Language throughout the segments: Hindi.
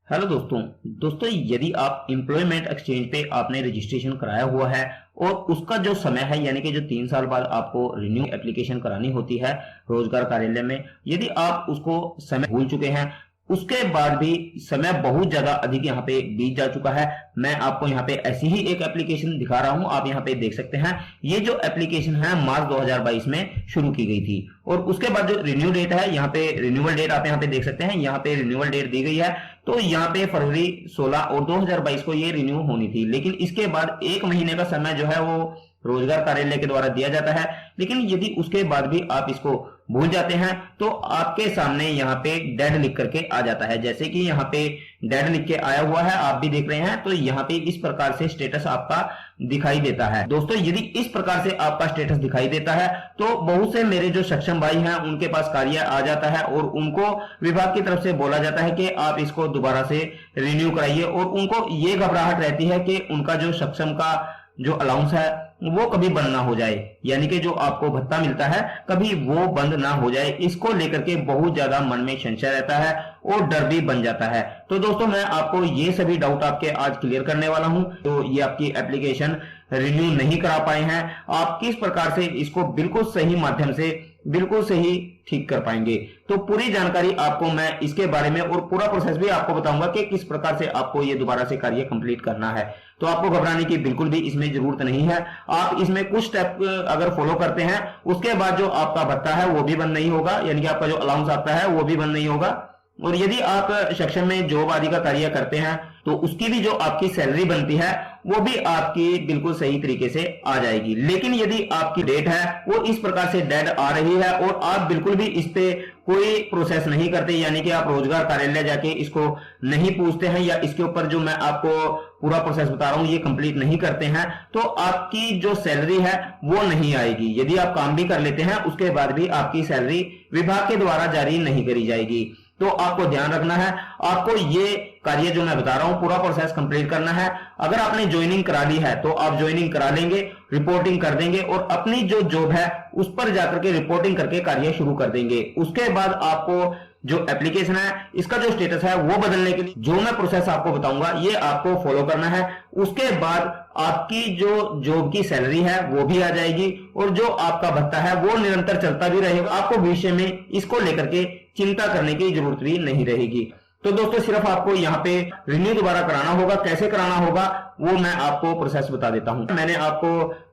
हेलो दोस्तों यदि आप एम्प्लॉयमेंट एक्सचेंज पे आपने रजिस्ट्रेशन कराया हुआ है और उसका जो समय है यानी कि जो 3 साल बाद आपको रिन्यू एप्लीकेशन करानी होती है रोजगार कार्यालय में, यदि आप उसको समय भूल चुके हैं, उसके बाद भी समय बहुत ज्यादा अधिक यहाँ पे बीत जा चुका है। मैं आपको यहाँ पे ऐसी ही एक एप्लीकेशन दिखा रहा हूं, आप यहाँ पे देख सकते हैं। ये जो एप्लीकेशन है मार्च 2022 में शुरू की गई थी और उसके बाद जो रिन्यू डेट है, यहाँ पे रिन्यूअल डेट आप यहाँ पे देख सकते हैं, यहाँ पे रिन्यूअल डेट दी गई है। तो यहाँ पे फरवरी 16 और 2022 को ये रिन्यू होनी थी, लेकिन इसके बाद 1 महीने का समय जो है वो रोजगार कार्यालय के द्वारा दिया जाता है। लेकिन यदि उसके बाद भी आप इसको भूल जाते हैं तो आपके सामने यहाँ पे डेड लिख करके आ जाता है। जैसे कि यहाँ पे डेड लिख के आया हुआ है, आप भी देख रहे हैं। तो यहाँ पे इस प्रकार से स्टेटस आपका दिखाई देता है। दोस्तों यदि इस प्रकार से आपका स्टेटस दिखाई देता है तो बहुत से मेरे जो सक्षम भाई हैं उनके पास कार्य आ जाता है और उनको विभाग की तरफ से बोला जाता है कि आप इसको दोबारा से रिन्यू कराइए, और उनको ये घबराहट रहती है कि उनका जो सक्षम का जो अलाउंस है वो कभी बंद ना हो जाए, यानी कि जो आपको भत्ता मिलता है कभी वो बंद ना हो जाए। इसको लेकर के बहुत ज्यादा मन में संशय रहता है और डर भी बन जाता है। तो दोस्तों मैं आपको ये सभी डाउट आपके आज क्लियर करने वाला हूं। तो ये आपकी एप्लीकेशन रिन्यू नहीं करा पाए हैं, आप किस प्रकार से इसको बिल्कुल सही माध्यम से बिल्कुल सही ठीक कर पाएंगे, तो पूरी जानकारी आपको मैं इसके बारे में और पूरा प्रोसेस भी आपको बताऊंगा कि किस प्रकार से आपको ये दोबारा से कार्य कंप्लीट करना है। तो आपको घबराने की बिल्कुल भी इसमें जरूरत नहीं है। आप इसमें कुछ स्टेप अगर फॉलो करते हैं उसके बाद जो आपका भत्ता है वो भी बंद नहीं होगा, यानी कि आपका जो अलाउंस आता है वो भी बंद नहीं होगा। और यदि आप सक्षम में जॉब आदि का कार्य करते हैं तो उसकी भी जो आपकी सैलरी बनती है वो भी आपकी बिल्कुल सही तरीके से आ जाएगी। लेकिन यदि आपकी डेट है वो इस प्रकार से डेड आ रही है और आप बिल्कुल भी इस पे कोई प्रोसेस नहीं करते, यानी कि आप रोजगार कार्यालय जाके इसको नहीं पूछते हैं या इसके ऊपर जो मैं आपको पूरा प्रोसेस बता रहा हूं ये कंप्लीट नहीं करते हैं, तो आपकी जो सैलरी है वो नहीं आएगी। यदि आप काम भी कर लेते हैं उसके बाद भी आपकी सैलरी विभाग के द्वारा जारी नहीं करी जाएगी। तो आपको ध्यान रखना है, आपको ये कार्य जो मैं बता रहा हूं पूरा प्रोसेस कंप्लीट करना है। अगर आपने ज्वाइनिंग करा ली है तो आप ज्वाइनिंग करा लेंगे, रिपोर्टिंग कर देंगे और अपनी जो जॉब है उस पर जाकर के रिपोर्टिंग करके कार्य शुरू कर देंगे। उसके बाद आपको जो एप्लीकेशन है इसका जो स्टेटस है वो बदलने के लिए जो मैं प्रोसेस आपको बताऊंगा ये आपको फॉलो करना है। उसके बाद आपकी जो जॉब की सैलरी है वो भी आ जाएगी और जो आपका भत्ता है वो निरंतर चलता भी रहेगा। आपको भविष्य में इसको लेकर के चिंता करने की जरूरत भी नहीं रहेगी। तो दोस्तों सिर्फ आपको यहाँ पे रिन्यू दोबारा कराना होगा। कैसे कराना होगा वो मैं आपको प्रोसेस बता देता हूं। मैंने आपको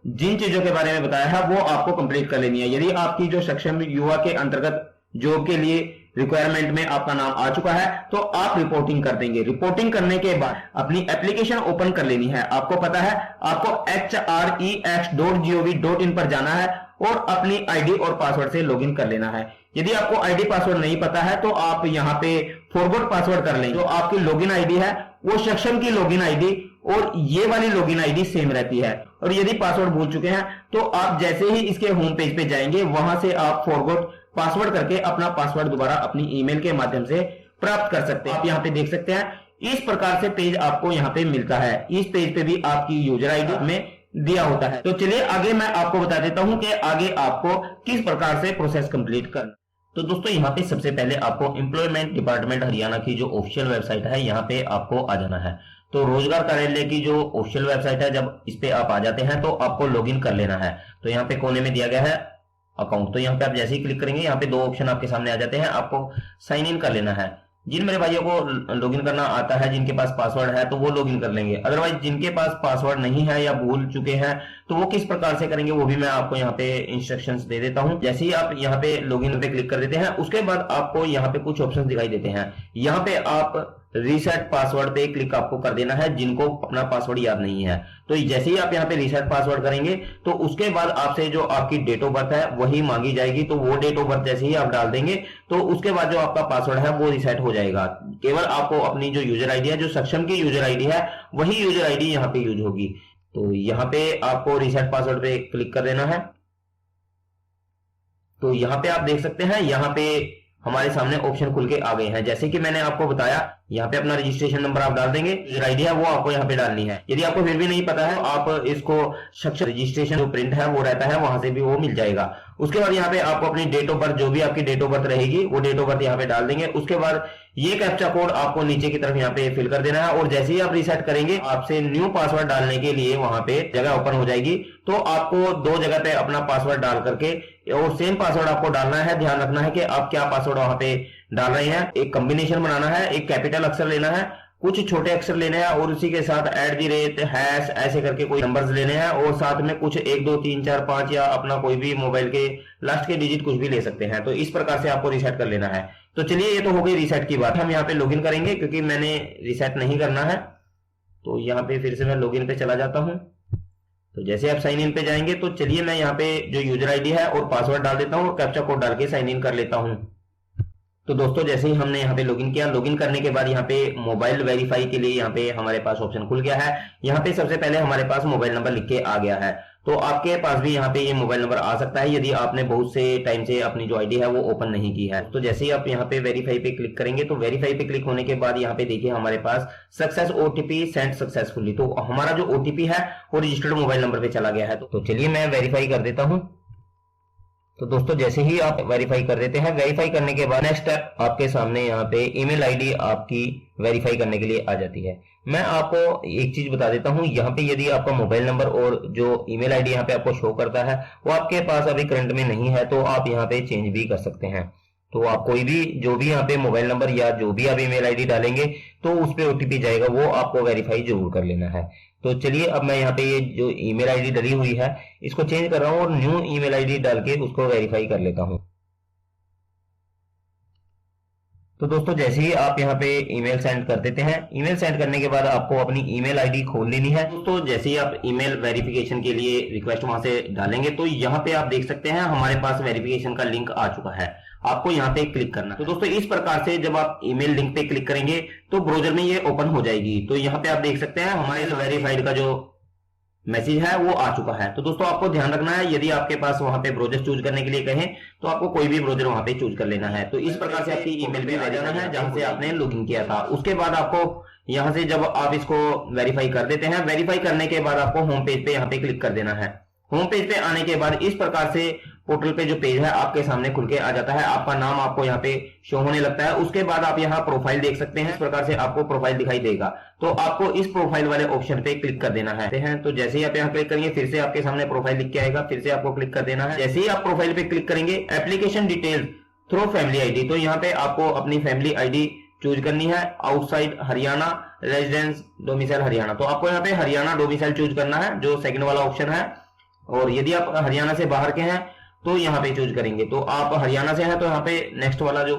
जिन चीजों के बारे में बताया है वो आपको कंप्लीट कर लेनी है। यदि आपकी जो सक्षम युवा के अंतर्गत जॉब के लिए रिक्वायरमेंट में आपका नाम आ चुका है तो आप रिपोर्टिंग कर देंगे। रिपोर्टिंग करने के बाद अपनी एप्लीकेशन ओपन कर लेनी है। आपको पता है आपको hrex.gov.in पर जाना है और अपनी आईडी और पासवर्ड से लॉगिन कर लेना है। यदि आपको आईडी पासवर्ड नहीं पता है तो आप यहाँ पे फॉरगॉट पासवर्ड कर लें। जो आपकी लॉगिन आईडी है वो सक्षम की लॉगिन आईडी और ये वाली लॉगिन आईडी सेम रहती है। और यदि पासवर्ड भूल चुके हैं तो आप जैसे ही इसके होम पेज पे जाएंगे वहां से आप फॉरगॉट पासवर्ड करके अपना पासवर्ड दोबारा अपनी ईमेल के माध्यम से प्राप्त कर सकते हैं। आप यहाँ पे देख सकते हैं इस प्रकार से पेज आपको यहाँ पे मिलता है। इस पेज पे भी आपकी यूजर आईडी में दिया होता है। तो चलिए आगे मैं आपको बता देता हूं कि आगे आपको किस प्रकार से प्रोसेस कंप्लीट करना। तो दोस्तों यहाँ पे सबसे पहले आपको एम्प्लॉयमेंट डिपार्टमेंट हरियाणा की जो ऑफिशियल वेबसाइट है यहाँ पे आपको आ जाना है। तो रोजगार कार्यालय की जो ऑफिशियल वेबसाइट है जब इस पे आप आ जाते हैं तो आपको लॉगिन कर लेना है। तो यहाँ पे कोने में दिया गया है अकाउंट, तो यहाँ पे आप जैसे ही क्लिक करेंगे यहाँ पे 2 ऑप्शन आपके सामने आ जाते हैं। आपको साइन इन कर लेना है। जिन मेरे भाइयों को लॉगिन करना आता है, जिनके पास पासवर्ड है तो वो लॉगिन कर लेंगे। अदरवाइज जिनके पास पासवर्ड नहीं है या भूल चुके हैं तो वो किस प्रकार से करेंगे वो भी मैं आपको यहाँ पे इंस्ट्रक्शंस दे देता हूँ। जैसे ही आप यहाँ पे लॉगिन पे क्लिक कर देते हैं उसके बाद आपको यहाँ पे कुछ ऑप्शन दिखाई देते हैं। यहाँ पे आप रीसेट पासवर्ड पे क्लिक आपको कर देना है जिनको अपना पासवर्ड याद नहीं है। तो जैसे ही आप यहाँ पे रीसेट पासवर्ड करेंगे तो उसके बाद आपसे जो आपकी डेट ऑफ बर्थ है वही मांगी जाएगी। तो वो डेट ऑफ बर्थ जैसे ही आप डाल देंगे तो उसके बाद जो आपका पासवर्ड है वो रीसेट हो जाएगा। केवल आपको अपनी जो यूजर आईडी है, जो सक्षम की यूजर आईडी है, वही यूजर आईडी यहाँ पे यूज होगी। तो यहाँ पे आपको रीसेट पासवर्ड पे क्लिक कर देना है। तो यहाँ पे आप देख सकते हैं यहाँ पे हमारे सामने ऑप्शन खुल के आ गए हैं। जैसे कि मैंने आपको बताया यहाँ पे अपना रजिस्ट्रेशन नंबर आप डाल देंगे, यूजर आईडी है वो आपको यहाँ पे डालनी है। यदि आपको फिर भी नहीं पता है आप इसको सक्षम रजिस्ट्रेशन जो प्रिंट है वो रहता है वहां से भी वो मिल जाएगा। उसके बाद यहाँ पे आपको अपनी डेट ऑफ बर्थ, जो भी आपकी डेट ऑफ बर्थ रहेगी वो डेट ऑफ बर्थ यहाँ पे डाल देंगे। उसके बाद ये कैप्चा कोड आपको नीचे की तरफ यहाँ पे फिल कर देना है और जैसे ही आप रीसेट करेंगे आपसे न्यू पासवर्ड डालने के लिए वहां पे जगह ओपन हो जाएगी। तो आपको दो जगह पे अपना पासवर्ड डाल करके और सेम पासवर्ड आपको डालना है। ध्यान रखना है कि आप क्या पासवर्ड वहां पे डाल रहे हैं। एक कॉम्बिनेशन बनाना है, एक कैपिटल अक्षर लेना है, कुछ छोटे अक्षर लेने हैं और उसी के साथ @ हैश ऐसे करके कोई नंबर्स लेने हैं और साथ में कुछ 1 2 3 4 5 या अपना कोई भी मोबाइल के लास्ट के डिजिट कुछ भी ले सकते हैं। तो इस प्रकार से आपको रीसेट कर लेना है। तो चलिए ये तो हो गई रीसेट की बात। हम यहाँ पे लॉगिन करेंगे क्योंकि मैंने रीसेट नहीं करना है। तो यहाँ पे फिर से मैं लॉगिन पे चला जाता हूँ। तो जैसे आप साइन इन पे जाएंगे तो चलिए मैं यहाँ पे जो यूजर आईडी है और पासवर्ड डाल देता हूँ और कैप्चा कोड डाल के साइन इन कर लेता हूँ। तो दोस्तों जैसे ही हमने यहाँ पे लॉगिन किया, लॉगिन करने के बाद यहाँ पे मोबाइल वेरीफाई के लिए यहाँ पे हमारे पास ऑप्शन खुल गया है। यहाँ पे सबसे पहले हमारे पास मोबाइल नंबर लिख के आ गया है। तो आपके पास भी यहाँ पे ये मोबाइल नंबर आ सकता है यदि आपने बहुत से टाइम से अपनी जो आईडी है वो ओपन नहीं की है। तो जैसे ही आप यहाँ पे वेरीफाई पे क्लिक करेंगे तो वेरीफाई पे क्लिक होने के बाद यहाँ पे देखिए हमारे पास सक्सेस ओटीपी सेंड सक्सेसफुली। तो हमारा जो ओटीपी है वो रजिस्टर्ड मोबाइल नंबर पे चला गया है। तो चलिए मैं वेरीफाई कर देता हूँ। तो दोस्तों जैसे ही आप वेरीफाई कर देते हैं, वेरीफाई करने के बाद नेक्स्ट स्टेप आपके सामने यहाँ पे ईमेल आईडी आपकी वेरीफाई करने के लिए आ जाती है। मैं आपको एक चीज बता देता हूँ, यहाँ पे यदि आपका मोबाइल नंबर और जो ईमेल आईडी यहाँ पे आपको शो करता है वो आपके पास अभी करंट में नहीं है तो आप यहाँ पे चेंज भी कर सकते हैं। तो आप कोई भी जो भी यहाँ पे मोबाइल नंबर या जो भी आप ईमेल आईडी डालेंगे तो उस पे ओटीपी जाएगा, वो आपको वेरीफाई जरूर कर लेना है। तो चलिए अब मैं यहाँ पे ये जो ईमेल आईडी डली हुई है इसको चेंज कर रहा हूँ और न्यू ईमेल आईडी डाल के उसको वेरीफाई कर लेता हूँ। तो दोस्तों जैसे ही आप यहाँ पे ईमेल सेंड कर देते हैं, ईमेल सेंड करने के बाद आपको अपनी ईमेल आईडी खोल लेनी है। दोस्तों जैसे ही आप ईमेल वेरिफिकेशन के लिए रिक्वेस्ट वहां से डालेंगे तो यहाँ पे आप देख सकते हैं हमारे पास वेरिफिकेशन का लिंक आ चुका है। आपको यहाँ पे क्लिक करना। तो दोस्तों इस प्रकार से जब आप ईमेल लिंक पे क्लिक करेंगे तो ब्राउजर में ये ओपन हो जाएगी। तो यहाँ पे आप देख सकते हैं हमारे वेरीफाइड का जो मैसेज है वो आ चुका है। तो दोस्तों आपको ध्यान रखना है, यदि आपके पास वहां पे ब्राउजर चूज करने के लिए कहें तो आपको कोई भी ब्राउजर वहां पे चूज कर लेना है। तो इस प्रकार से आपकी ईमेल पे आ जाना है जहां से आपने लॉगिन किया था। उसके बाद आपको यहाँ से जब आप इसको वेरीफाई कर देते हैं, वेरीफाई करने के बाद आपको होम पेज पे यहाँ पे क्लिक कर देना है। होम पेज पे आने के बाद इस प्रकार से पोर्टल पे जो पेज है आपके सामने खुल के आ जाता है। आपका नाम आपको यहाँ पे शो होने लगता है। उसके बाद आप यहाँ प्रोफाइल देख सकते हैं, इस प्रकार से आपको प्रोफाइल दिखाई देगा। तो आपको इस प्रोफाइल वाले ऑप्शन पे क्लिक कर देना है। तो जैसे ही आप यहाँ क्लिक करेंगे फिर से आपके सामने प्रोफाइल लिख के आएगा, फिर से आपको क्लिक कर देना है। जैसे ही आप प्रोफाइल पे क्लिक करेंगे application detail through family ID, तो यहाँ पे आपको अपनी फैमिली आईडी चूज करनी है। Outside Haryana, residence domicile Haryana, तो आपको यहाँ पे हरियाणा डोमिसाइल चूज करना है जो सेकंड वाला ऑप्शन है। और यदि आप हरियाणा से बाहर के हैं तो यहाँ पे चूज करेंगे। तो आप हरियाणा से हैं तो यहाँ पे नेक्स्ट वाला जो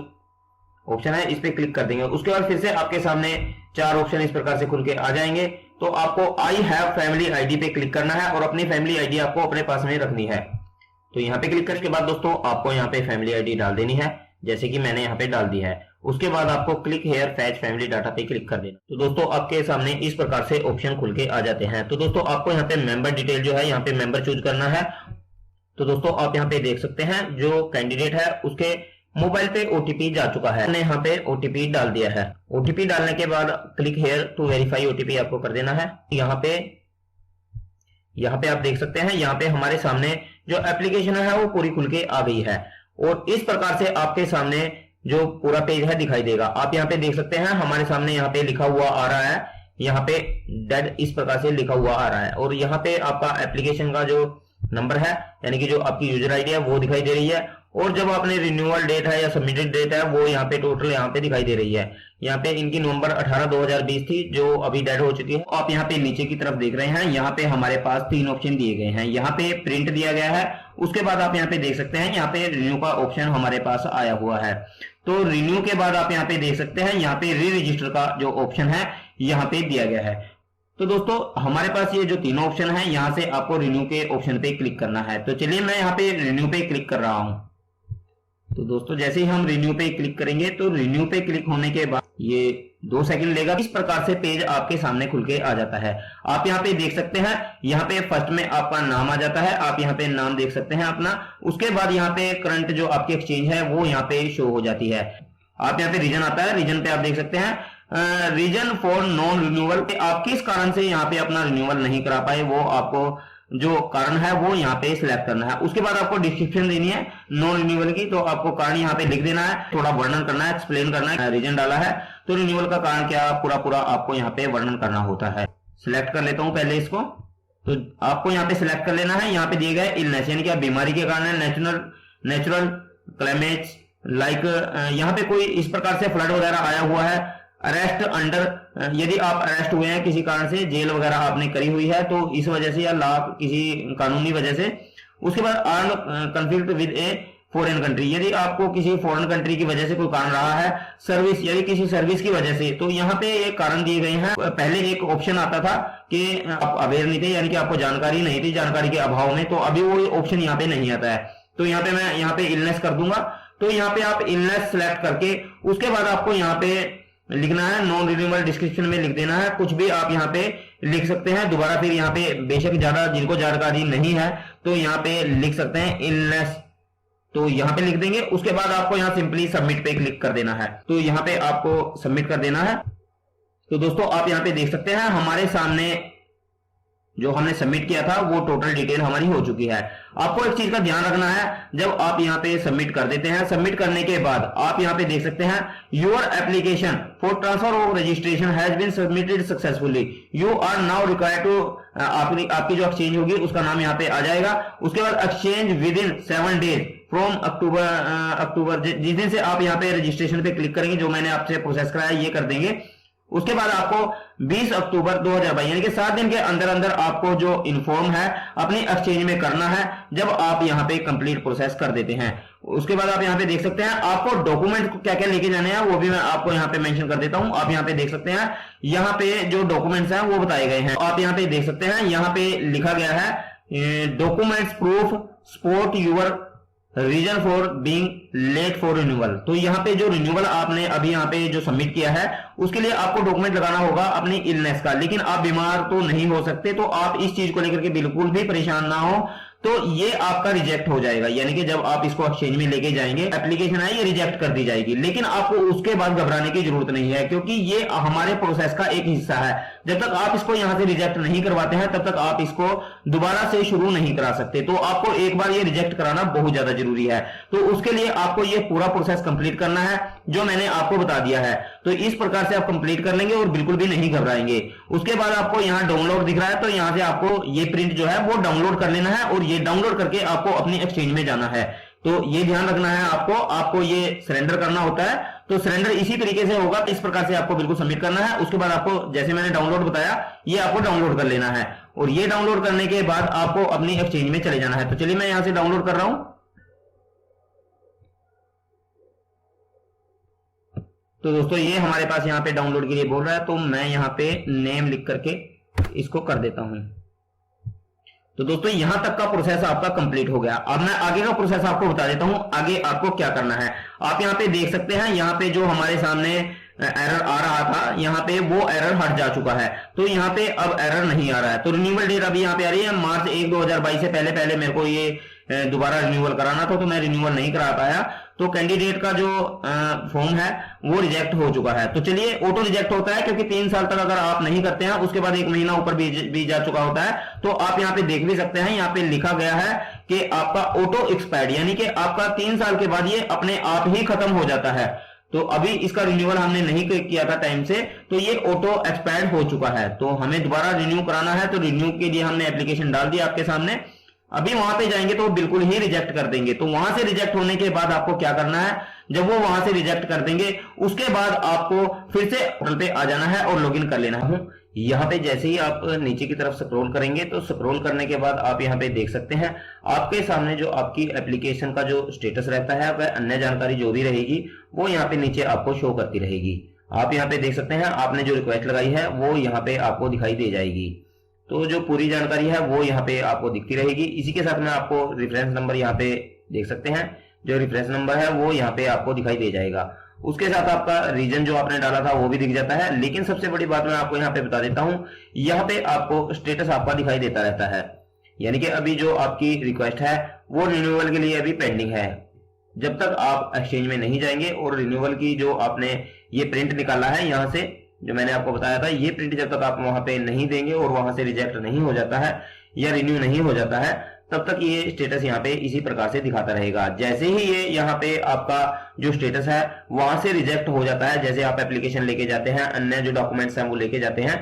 ऑप्शन है इस पे क्लिक कर देंगे। उसके बाद फिर से आपके सामने 4 ऑप्शन इस प्रकार से खुल के आ जाएंगे। तो आपको आई हैव फैमिली आईडी पे क्लिक करना है और अपनी फैमिली आईडी आपको अपने पास में रखनी है। तो यहाँ पे क्लिक करने के बाद दोस्तों आपको यहाँ पे फैमिली आईडी डाल देनी है, जैसे कि मैंने यहाँ पे डाल दी है। उसके बाद आपको click hair fetch family data पे क्लिक कर देना। तो दोस्तों आपके सामने इस प्रकार से ऑप्शन खुल के आ जाते हैं। तो दोस्तों आपको यहाँ पे मेंबर डिटेल जो है यहाँ पे मेंबर चूज करना है। तो दोस्तों आप यहाँ पे देख सकते हैं जो कैंडिडेट है उसके मोबाइल पे ओटीपी जा चुका है, हमने यहाँ पे ओटीपी डाल दिया है। ओटीपी डालने के बाद click here to verify OTP आपको कर देना है। यहाँ पे आप देख सकते हैं यहाँ पे हमारे सामने जो एप्लीकेशन है वो पूरी खुल के आ गई है और इस प्रकार से आपके सामने जो पूरा पेज है दिखाई देगा। आप यहाँ पे देख सकते हैं हमारे सामने यहाँ पे लिखा हुआ आ रहा है, यहाँ पे डेड इस प्रकार से लिखा हुआ आ रहा है और यहाँ पे आपका एप्लीकेशन का जो नंबर है यानी कि जो आपकी यूजर आईडी है वो दिखाई दे रही है और जब आपने रिन्यूअल डेट है या सबमिटेड डेट है वो यहाँ पे टोटल यहाँ पे दिखाई दे रही है। यहाँ पे इनकी नवंबर 18/2020 थी जो अभी डेड हो चुकी है। आप यहाँ पे नीचे की तरफ देख रहे हैं, यहाँ पे हमारे पास 3 ऑप्शन दिए गए हैं। यहाँ पे प्रिंट दिया गया है, उसके बाद आप यहाँ पे देख सकते हैं यहाँ पे रिन्यू का ऑप्शन हमारे पास आया हुआ है। तो रिन्यू के बाद आप यहाँ पे देख सकते हैं यहाँ पे री रजिस्टर का जो ऑप्शन है यहाँ पे दिया गया है। तो दोस्तों हमारे पास ये जो तीनों ऑप्शन है यहाँ से आपको रिन्यू के ऑप्शन पे क्लिक करना है। तो चलिए मैं यहाँ पे रिन्यू पे क्लिक कर रहा हूँ। तो दोस्तों जैसे ही हम रिन्यू पे क्लिक करेंगे तो रिन्यू पे क्लिक होने के बाद ये 2 सेकंड लेगा। इस प्रकार से पेज आपके सामने खुल के आ जाता है। आप यहाँ पे देख सकते हैं यहाँ पे फर्स्ट में आपका नाम आ जाता है, आप यहाँ पे नाम देख सकते हैं अपना। उसके बाद यहाँ पे करंट जो आपकी एक्सचेंज है वो यहाँ पे शो हो जाती है। आप यहाँ पे रीजन आता है, रीजन पे आप देख सकते हैं रीजन फॉर नॉन रिन्यूअल, आप किस कारण से यहाँ पे अपना रिन्यूअल नहीं करा पाए, वो आपको जो कारण है वो यहाँ पे सिलेक्ट करना है। उसके बाद आपको डिस्क्रिप्शन देनी है नॉन रिन्यूअल की, तो आपको कारण यहाँ पे लिख देना है, थोड़ा वर्णन करना है, एक्सप्लेन करना है। रीजन डाला है तो रिन्यूअल का कारण क्या, पूरा पूरा आपको यहाँ पे वर्णन करना होता है। सिलेक्ट कर लेता हूं पहले इसको, तो आपको यहाँ पे सिलेक्ट कर लेना है। यहाँ पे दिए गए इलनेस यानी कि आप बीमारी के कारण है, नेचुरल क्लाइमेट लाइक यहाँ पे कोई इस प्रकार से फ्लड वगैरह आया हुआ है, अरेस्ट अंडर यदि आप अरेस्ट हुए हैं किसी कारण से, जेल वगैरह आपने करी हुई है तो इस वजह से, या लॉ किसी कानूनी वजह से। उसके बाद arm conflict with a foreign country, यदि आपको किसी फॉरेन कंट्री की वजह से कोई कारण रहा है, सर्विस यदि किसी सर्विस की वजह से, तो यहाँ पे एक कारण दिए गए हैं। पहले एक ऑप्शन आता था कि आप अवेयर नहीं थे, यानी कि आपको जानकारी नहीं थी, जानकारी के अभाव में, तो अभी वो ऑप्शन यहाँ पे नहीं आता है। तो यहाँ पे मैं यहाँ पे इलनेस कर दूंगा, तो यहाँ पे आप इलनेस सेलेक्ट करके उसके बाद आपको यहाँ पे लिखना है नॉन रिन्यूअल, डिस्क्रिप्शन में लिख देना है, कुछ भी आप यहाँ पे लिख सकते हैं। दोबारा फिर यहाँ पे बेशक ज्यादा जिनको जानकारी नहीं है तो यहाँ पे लिख सकते हैं इलनेस, तो यहाँ पे लिख देंगे। उसके बाद आपको यहाँ सिंपली सबमिट पे क्लिक कर देना है, तो यहाँ पे आपको सबमिट कर देना है। तो दोस्तों आप यहाँ पे देख सकते हैं हमारे सामने जो हमने सबमिट किया था वो टोटल डिटेल हमारी हो चुकी है। आपको एक चीज का ध्यान रखना है, जब आप यहाँ पे सबमिट कर देते हैं, सबमिट करने के बाद आप यहाँ पे देख सकते हैं your application for transfer of registration has been submitted successfully, you are now required to, आपकी जो एक्सचेंज होगी उसका नाम यहाँ पे आ जाएगा। उसके बाद exchange with in 7 days from October, जिस दिन से आप यहाँ पे रजिस्ट्रेशन पे क्लिक करेंगे, जो मैंने आपसे प्रोसेस कराया ये कर देंगे। उसके बाद आपको 20 अक्टूबर 2022 यानी कि 7 दिन के अंदर अंदर आपको जो इन्फॉर्म है अपनी एक्सचेंज में करना है, जब आप यहाँ पे कंप्लीट प्रोसेस कर देते हैं। उसके बाद आप यहाँ पे देख सकते हैं आपको डॉक्यूमेंट क्या क्या लेके जाने हैं वो भी मैं आपको यहाँ पे मेंशन कर देता हूं। आप यहाँ पे देख सकते हैं यहाँ पे जो डॉक्यूमेंट्स हैं वो बताए गए हैं। आप यहाँ पे देख सकते हैं यहाँ पे लिखा गया है documents proof support your reason for being late for renewal. तो यहाँ पे जो रिन्यूअल आपने अभी यहाँ पे जो सबमिट किया है उसके लिए आपको डॉक्यूमेंट लगाना होगा अपनी इलनेस का, लेकिन आप बीमार तो नहीं हो सकते, तो आप इस चीज को लेकर के बिल्कुल भी परेशान ना हो, तो ये आपका रिजेक्ट हो जाएगा। यानी कि जब आप इसको एक्सचेंज में लेके जाएंगे, एप्लीकेशन है ये रिजेक्ट कर दी जाएगी, लेकिन आपको उसके बाद घबराने की जरूरत नहीं है, क्योंकि ये हमारे प्रोसेस का एक हिस्सा है। जब तक आप इसको यहां से रिजेक्ट नहीं करवाते हैं तब तक आप इसको दोबारा से शुरू नहीं करा सकते। तो आपको एक बार ये रिजेक्ट कराना बहुत ज्यादा जरूरी है, तो उसके लिए आपको ये पूरा प्रोसेस कंप्लीट करना है जो मैंने आपको बता दिया है। तो इस प्रकार से आप कंप्लीट कर लेंगे और बिल्कुल भी नहीं घबराएंगे। उसके बाद आपको यहाँ डाउनलोड दिख रहा है, तो यहां से आपको ये प्रिंट जो है वो डाउनलोड कर लेना है और ये डाउनलोड करके आपको अपनी एक्सचेंज में जाना है। तो ये ध्यान रखना है आपको ये सरेंडर करना होता है, तो सरेंडर इसी तरीके से होगा, इस प्रकार से आपको बिल्कुल सबमिट करना है। उसके बाद आपको जैसे मैंने डाउनलोड बताया ये आपको डाउनलोड कर लेना है, और ये डाउनलोड करने के बाद आपको अपनी एक्सचेंज में चले जाना है। तो चलिए मैं यहां से डाउनलोड कर रहा हूं। तो दोस्तों ये हमारे पास यहाँ पे डाउनलोड के लिए बोल रहा है, तो मैं यहाँ पे नेम लिख करके इसको कर देता हूं। तो दोस्तों यहां तक का प्रोसेस आपका कंप्लीट हो गया। अब मैं आगे का प्रोसेस आपको बता देता हूं, आगे आपको क्या करना है। आप यहां पे देख सकते हैं यहाँ पे जो हमारे सामने एरर आ रहा था, यहाँ पे वो एरर हट जा चुका है, तो यहाँ पे अब एरर नहीं आ रहा है। तो रिन्यूअल डेट अभी यहाँ पे आ रही है मार्च 1 2022 से पहले मेरे को ये दोबारा रिन्यूअल कराना था, तो मैं रिन्यूअल नहीं करा पाया, तो कैंडिडेट का जो फॉर्म है वो रिजेक्ट हो चुका है। तो चलिए ऑटो रिजेक्ट होता है क्योंकि 3 साल तक अगर आप नहीं करते हैं, उसके बाद 1 महीना ऊपर भी जा चुका होता है। तो आप यहाँ पे देख भी सकते हैं, यहाँ पे लिखा गया है कि आपका ऑटो एक्सपायर्ड, यानी कि आपका 3 साल के बाद ये अपने आप ही खत्म हो जाता है। तो अभी इसका रिन्यूअल हमने नहीं किया था टाइम से, तो ये ऑटो एक्सपायर्ड हो चुका है। तो हमें दोबारा रिन्यू कराना है, तो रिन्यू के लिए हमने एप्लीकेशन डाल दिया आपके सामने। अभी वहां पे जाएंगे तो बिल्कुल ही रिजेक्ट कर देंगे। तो वहां से रिजेक्ट होने के बाद आपको क्या करना है, जब वो वहां से रिजेक्ट कर देंगे उसके बाद आपको फिर से पोर्टल पे आ जाना है और लॉगिन कर लेना है। यहाँ पे जैसे ही आप नीचे की तरफ स्क्रॉल करेंगे, तो स्क्रॉल करने के बाद आप यहाँ पे देख सकते हैं आपके सामने जो आपकी एप्लीकेशन का जो स्टेटस रहता है, वह अन्य जानकारी जो भी रहेगी वो यहाँ पे नीचे आपको शो करती रहेगी। आप यहाँ पे देख सकते हैं आपने जो रिक्वेस्ट लगाई है वो यहाँ पे आपको दिखाई दे जाएगी। तो जो पूरी जानकारी है वो यहाँ पे आपको दिखती रहेगी। इसी के साथ में आपको रेफरेंस नंबर यहाँ पे देख सकते हैं, जो रेफरेंस नंबर है वो यहाँ पे आपको दिखाई दे जाएगा। उसके साथ आपका रीजन जो आपने डाला था वो भी दिख जाता है। लेकिन सबसे बड़ी बात मैं आपको यहाँ पे बता देता हूँ, यहाँ पे आपको स्टेटस आपका दिखाई देता रहता है, यानी कि अभी जो आपकी रिक्वेस्ट है वो रिन्यूअल के लिए अभी पेंडिंग है। जब तक आप एक्सचेंज में नहीं जाएंगे और रिन्यूअल की जो आपने ये प्रिंट निकाला है यहाँ से, जो मैंने आपको बताया था। ये प्रिंट जब तक आप वहां पे नहीं देंगे और वहां से रिजेक्ट नहीं हो जाता है या रिन्यू नहीं हो जाता है, तब तक ये स्टेटस यहाँ पे इसी प्रकार से दिखाता रहेगा। जैसे ही ये यहाँ पे आपका जो स्टेटस है वहां से रिजेक्ट हो जाता है, जैसे आप एप्लीकेशन लेके जाते हैं, अन्य जो डॉक्यूमेंट्स हैं वो लेके जाते हैं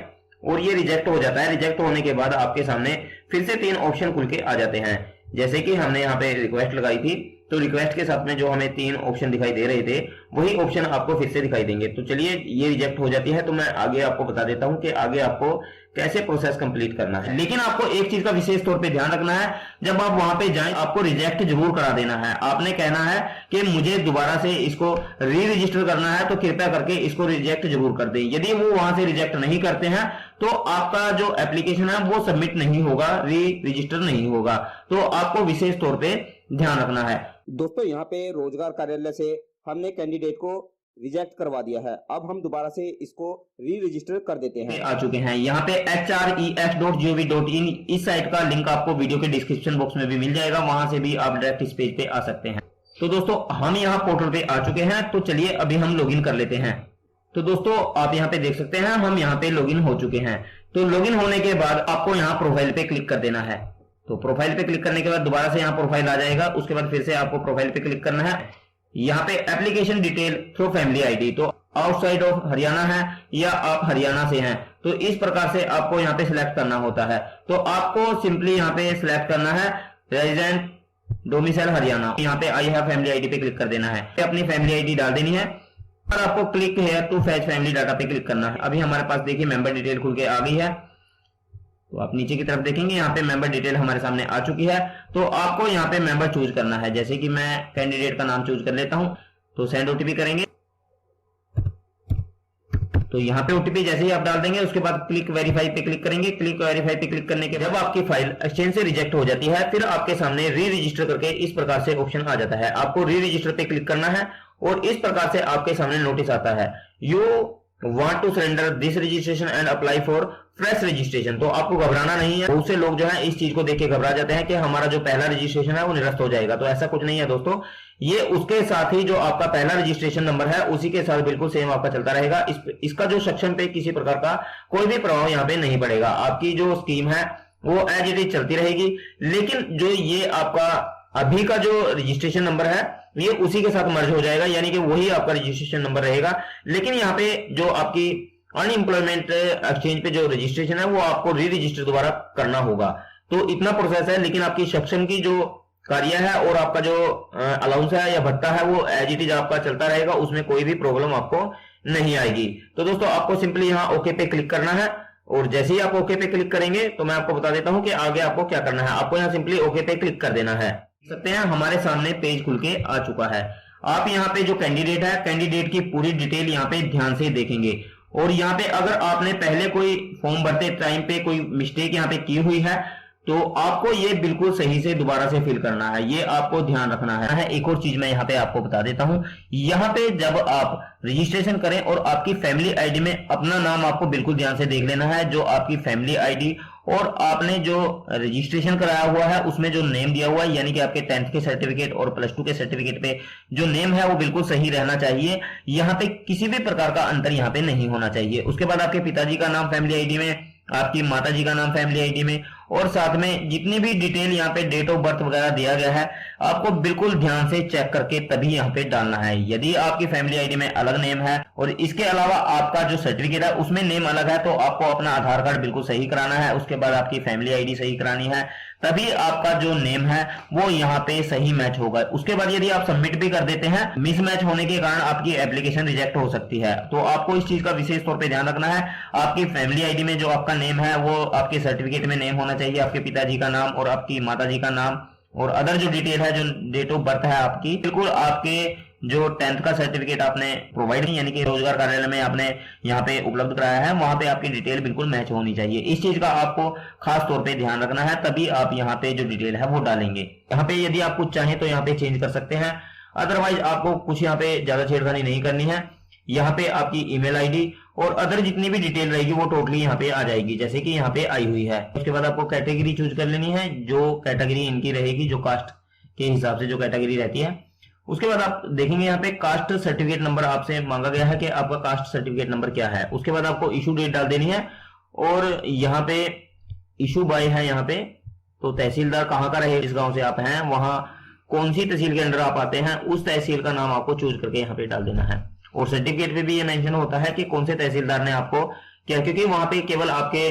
और ये रिजेक्ट हो जाता है, रिजेक्ट होने के बाद आपके सामने फिर से 3 ऑप्शन खुल के आ जाते हैं। जैसे कि हमने यहाँ पे रिक्वेस्ट लगाई थी, तो रिक्वेस्ट के साथ में जो हमें 3 ऑप्शन दिखाई दे रहे थे वही ऑप्शन आपको फिर से दिखाई देंगे। तो चलिए, ये रिजेक्ट हो जाती है तो मैं आगे आपको बता देता हूं कि आगे आपको कैसे प्रोसेस कंप्लीट करना है। लेकिन आपको एक चीज का विशेष तौर पे ध्यान रखना है, जब आप वहां पे जाएं आपको रिजेक्ट जरूर करा देना है। आपने कहना है कि मुझे दोबारा से इसको री रजिस्टर करना है, तो कृपया करके इसको रिजेक्ट जरूर कर दें। यदि वो वहां से रिजेक्ट नहीं करते हैं तो आपका जो एप्लीकेशन है वो सबमिट नहीं होगा, री रजिस्टर नहीं होगा। तो आपको विशेष तौर पे ध्यान रखना है। दोस्तों, यहाँ पे रोजगार कार्यालय से हमने कैंडिडेट को रिजेक्ट करवा दिया है। अब हम दोबारा से इसको री रजिस्टर कर देते हैं। आ चुके हैं यहाँ पे hres.gov.in, इस साइट का लिंक आपको वीडियो के डिस्क्रिप्शन बॉक्स में भी मिल जाएगा, वहां से भी आप डायरेक्ट इस पेज पे आ सकते हैं। तो दोस्तों, हम यहाँ पोर्टल पे आ चुके हैं, तो चलिए अभी हम लॉगिन कर लेते हैं। तो दोस्तों, आप यहाँ पे देख सकते हैं हम यहाँ पे लॉगिन हो चुके हैं। तो लॉगिन होने के बाद आपको यहाँ प्रोफाइल पे क्लिक कर देना है। तो प्रोफाइल पे क्लिक करने के बाद दोबारा से यहाँ प्रोफाइल आ जाएगा, उसके बाद फिर से आपको प्रोफाइल पे क्लिक करना है। यहाँ पे application detail through family ID, तो आउटसाइड ऑफ हरियाणा है या आप हरियाणा से हैं, तो इस प्रकार से आपको यहाँ पे सिलेक्ट करना होता है। तो आपको सिंपली यहाँ पे सिलेक्ट करना है रेजिडेंट डोमिसाइल हरियाणा। यहाँ पे आई हैव फैमिली आईडी पे क्लिक कर देना है, अपनी फैमिली आईडी डाल देनी है और आपको click here to fetch family data पे क्लिक करना है। अभी हमारे पास देखिए मेंबर डिटेल खुल के आ गई है। तो आप नीचे की तरफ देखेंगे यहाँ पे मेंबर डिटेल हमारे सामने आ चुकी है। तो आपको यहाँ पे मेंबर चूज करना है, जैसे कि मैं कैंडिडेट का नाम चूज कर लेता हूं। तो सेंड ओटीपी करेंगे, तो यहाँ पे ओटीपी जैसे ही आप डाल देंगे उसके बाद क्लिक वेरीफाई पे क्लिक करेंगे। क्लिक वेरीफाई पे क्लिक करने के जब आपकी फाइल एक्सचेंज से रिजेक्ट हो जाती है, फिर आपके सामने री रजिस्टर करके इस प्रकार से ऑप्शन आ जाता है। आपको री रजिस्टर पे क्लिक करना है और इस प्रकार से आपके सामने नोटिस आता है, you want to surrender this registration and apply for fresh registration. तो आपको घबराना नहीं है। बहुत से लोग जो है इस चीज को देख के घबरा जाते हैं कि हमारा जो पहला रजिस्ट्रेशन है वो निरस्त हो जाएगा। तो ऐसा कुछ नहीं है दोस्तों, ये उसके साथ ही जो आपका पहला रजिस्ट्रेशन नंबर है उसी के साथ बिल्कुल सेम आपका चलता रहेगा। इसका जो सेक्शन पे किसी प्रकार का कोई भी प्रभाव यहाँ पे नहीं पड़ेगा। आपकी जो स्कीम है वो एज इट इज चलती रहेगी, लेकिन जो ये आपका अभी का जो रजिस्ट्रेशन नंबर है ये उसी के साथ मर्ज हो जाएगा, यानी कि वही आपका रजिस्ट्रेशन नंबर रहेगा। लेकिन यहाँ पे जो आपकी अनएम्प्लॉयमेंट एक्सचेंज पे जो रजिस्ट्रेशन है वो आपको री रजिस्टर दोबारा करना होगा। तो इतना प्रोसेस है, लेकिन आपकी सेक्शन की जो कार्य है और आपका जो अलाउंस है या भत्ता है वो एज इट इज आपका चलता रहेगा, उसमें कोई भी प्रॉब्लम आपको नहीं आएगी। तो दोस्तों, आपको सिंपली यहाँ ओके पे क्लिक करना है और जैसे ही आप ओके पे क्लिक करेंगे तो मैं आपको बता देता हूं कि आगे आपको क्या करना है। आपको यहाँ सिंपली ओके पे क्लिक कर देना है। सकते हैं हमारे सामने पेज खुल के आ चुका है। आप यहाँ पे जो कैंडिडेट है, कैंडिडेट की पूरी डिटेल यहाँ पे ध्यान से देखेंगे और यहाँ पे अगर आपने पहले कोई फॉर्म भरते टाइम पे कोई मिस्टेक यहाँ पे की हुई है तो आपको ये बिल्कुल सही से दोबारा से फिल करना है, ये आपको ध्यान रखना है। एक और चीज मैं यहाँ पे आपको बता देता हूँ, यहाँ पे जब आप रजिस्ट्रेशन करें और आपकी फैमिली आईडी में अपना नाम आपको बिल्कुल ध्यान से देख लेना है। जो आपकी फैमिली आईडी और आपने जो रजिस्ट्रेशन कराया हुआ है उसमें जो नेम दिया हुआ है, यानी कि आपके 10th के सर्टिफिकेट और +2 के सर्टिफिकेट पे जो नेम है वो बिल्कुल सही रहना चाहिए। यहाँ पे किसी भी प्रकार का अंतर यहाँ पे नहीं होना चाहिए। उसके बाद आपके पिताजी का नाम फैमिली आईडी में, आपकी माताजी का नाम फैमिली आईडी में और साथ में जितनी भी डिटेल यहाँ पे डेट ऑफ बर्थ वगैरह दिया गया है आपको बिल्कुल ध्यान से चेक करके तभी यहाँ पे डालना है। यदि आपकी फैमिली आईडी में अलग नेम है और इसके अलावा आपका जो सर्टिफिकेट है उसमें नेम अलग है तो आपको अपना आधार कार्ड बिल्कुल सही कराना है। उसके बाद आपकी फैमिली आईडी सही करानी है, तभी आपका जो नेम है वो यहाँ पे सही मैच होगा। उसके बाद यदि आप सबमिट भी कर देते हैं, मिसमैच होने के कारण आपकी एप्लीकेशन रिजेक्ट हो सकती है। तो आपको इस चीज का विशेष तौर पे ध्यान रखना है। आपकी फैमिली आईडी में जो आपका नेम है वो आपके सर्टिफिकेट में नेम होना चाहिए, आपके पिताजी का नाम और आपकी माताजी का नाम और अदर जो डिटेल है, जो डेट ऑफ बर्थ है आपकी, बिल्कुल आपके जो 10th का सर्टिफिकेट आपने प्रोवाइड यानी कि रोजगार कार्यालय में आपने यहाँ पे उपलब्ध कराया है वहां पे आपकी डिटेल बिल्कुल मैच होनी चाहिए। इस चीज का आपको खास तौर पे ध्यान रखना है, तभी आप यहाँ पे जो डिटेल है वो डालेंगे। यहाँ पे यदि आप कुछ चाहें तो यहाँ पे चेंज कर सकते हैं, अदरवाइज आपको कुछ यहाँ पे ज्यादा छेड़खानी नहीं करनी है। यहाँ पे आपकी ईमेल आईडी और अदर जितनी भी डिटेल रहेगी वो टोटली यहाँ पे आ जाएगी, जैसे कि यहाँ पे आई हुई है। उसके बाद आपको कैटेगरी चूज कर लेनी है, जो कैटेगरी इनकी रहेगी, जो कास्ट के हिसाब से जो कैटेगरी रहती है उसके बाद आप देखेंगे यहाँ पे कास्ट सर्टिफिकेट नंबर आपसे मांगा गया है कि आपका कास्ट सर्टिफिकेट नंबर क्या है। उसके बाद आपको इशू डेट डाल देनी है और यहाँ पे इशू बाय है यहाँ पे, तो तहसीलदार कहाँ का रहे, इस गांव से आप हैं, वहां कौन सी तहसील के अंदर आप आते हैं, उस तहसील का नाम आपको चूज करके यहाँ पे डाल देना है। और सर्टिफिकेट पे भी ये मेंशन होता है कि कौन से तहसीलदार ने आपको क्या, क्योंकि वहां पे केवल आपके